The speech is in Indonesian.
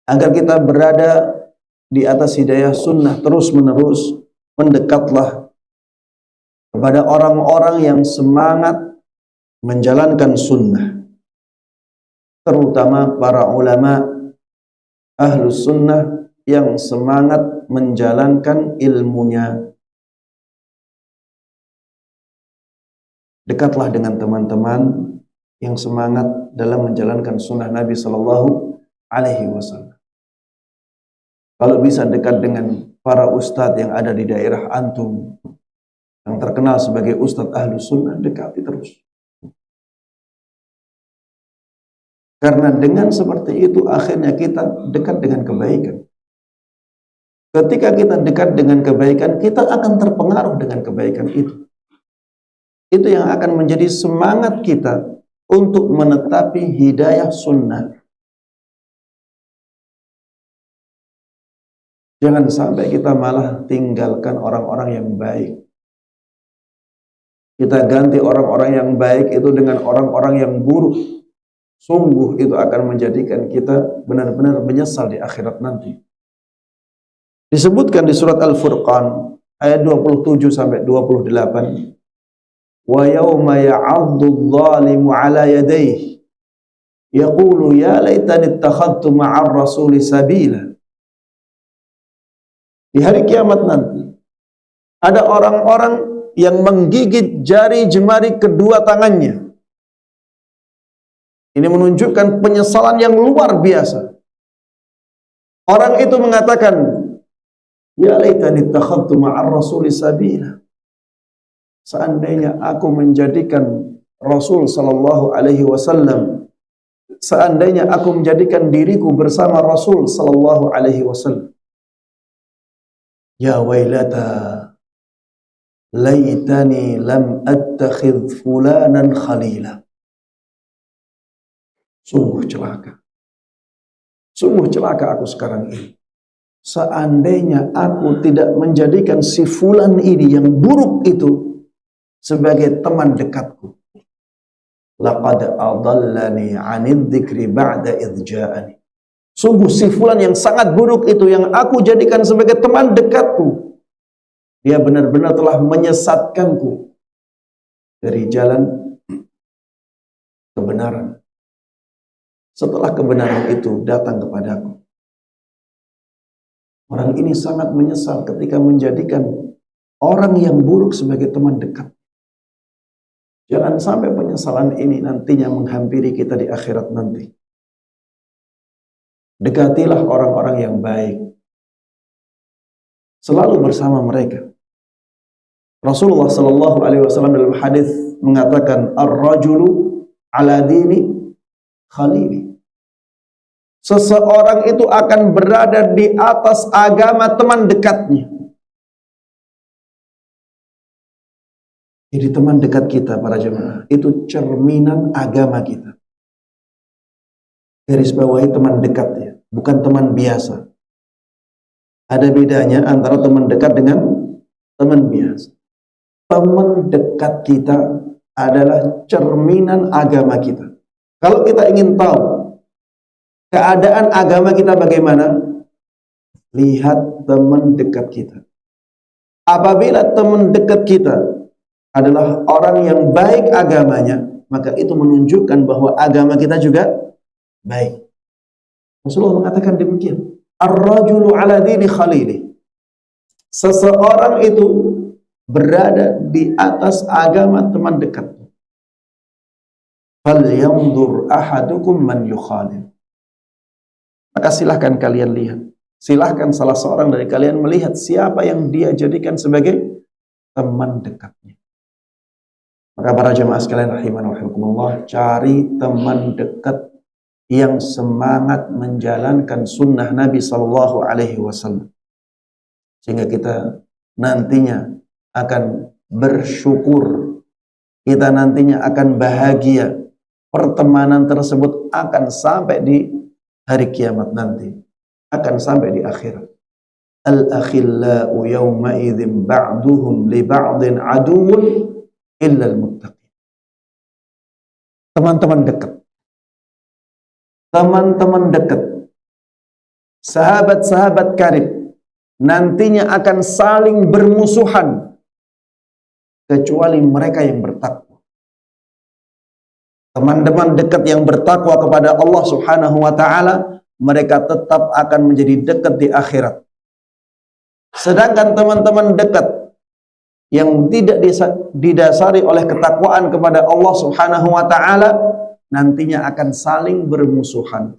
agar kita berada di atas hidayah sunnah terus menerus. Mendekatlah kepada orang-orang yang semangat menjalankan sunnah, terutama para ulama ahlus sunnah yang semangat menjalankan ilmunya. Dekatlah dengan teman-teman yang semangat dalam menjalankan sunnah Nabi Sallallahu Alaihi Wasallam. Kalau bisa dekat dengan para ustadz yang ada di daerah antum, yang terkenal sebagai ustadz ahlus sunnah, dekati terus. Karena dengan seperti itu akhirnya kita dekat dengan kebaikan. Ketika kita dekat dengan kebaikan, kita akan terpengaruh dengan kebaikan itu. Itu yang akan menjadi semangat kita untuk menetapi hidayah sunnah. Jangan sampai kita malah tinggalkan orang-orang yang baik. Kita ganti orang-orang yang baik itu dengan orang-orang yang buruk. Sungguh itu akan menjadikan kita benar-benar menyesal di akhirat nanti. Disebutkan di surat Al-Furqan ayat 27 sampai 28. Wa yauma ya'addu adh-dhalimu 'ala yadayhi yaqulu ya laitani ittakhadtu ma'ar rasuli sabila. Di hari kiamat nanti ada orang-orang yang menggigit jari jemari kedua tangannya. Ini menunjukkan penyesalan yang luar biasa. Orang itu mengatakan, ya laitani ittakhadtu ma'ar rasuli sabila. Seandainya aku menjadikan Rasul sallallahu alaihi wasallam, seandainya aku menjadikan diriku bersama Rasul sallallahu alaihi wasallam. Ya wailata laitani lam attakhidh fulanan khalila. Sungguh celaka. Sungguh celaka aku sekarang ini. Seandainya aku tidak menjadikan si fulan ini yang buruk itu sebagai teman dekatku. Laqad adallani 'anil dzikri ba'da idh ja'ani. Sungguh si fulan yang sangat buruk itu yang aku jadikan sebagai teman dekatku, dia benar-benar telah menyesatkanku dari jalan kebenaran. Setelah kebenaran itu datang kepadaku. Orang ini sangat menyesal ketika menjadikan orang yang buruk sebagai teman dekat. Jangan sampai penyesalan ini nantinya menghampiri kita di akhirat nanti. Dekatilah orang-orang yang baik. Selalu bersama mereka. Rasulullah sallallahu alaihi wasallam dalam hadis mengatakan ar-rajulu ala dini khalili. Seseorang itu akan berada di atas agama teman dekatnya. Jadi teman dekat kita para jemaah itu cerminan agama kita. Garis bawahi teman dekatnya, bukan teman biasa. Ada bedanya antara teman dekat dengan teman biasa. Teman dekat kita adalah cerminan agama kita. Kalau kita ingin tahu keadaan agama kita bagaimana, lihat teman dekat kita. Apabila teman dekat kita adalah orang yang baik agamanya, maka itu menunjukkan bahwa agama kita juga baik. Rasulullah mengatakan demikian. Ar-rajulu ala dini khalili. Seseorang itu berada di atas agama teman dekatnya. Falyanzur ahadukum man yukhalil. Maka silahkan kalian lihat. Silahkan salah seorang dari kalian melihat siapa yang dia jadikan sebagai teman dekatnya. Maka para jemaah sekalian rahimani wa rahimakumullah, cari teman dekat yang semangat menjalankan sunnah Nabi Sallallahu Alaihi Wasallam, sehingga kita nantinya akan bersyukur, kita nantinya akan bahagia. Pertemanan tersebut akan sampai di hari kiamat nanti, akan sampai di akhirat. Al-akhillau yawma idzin ba'duhum li ba'din aduwwun illa al-muttaqin. Teman-teman dekat. Teman-teman dekat sahabat-sahabat karib nantinya akan saling bermusuhan kecuali mereka yang bertakwa. Teman-teman dekat yang bertakwa kepada Allah Subhanahu wa taala, mereka tetap akan menjadi dekat di akhirat. Sedangkan teman-teman dekat yang tidak didasari oleh ketakwaan kepada Allah Subhanahu wa taala nantinya akan saling bermusuhan.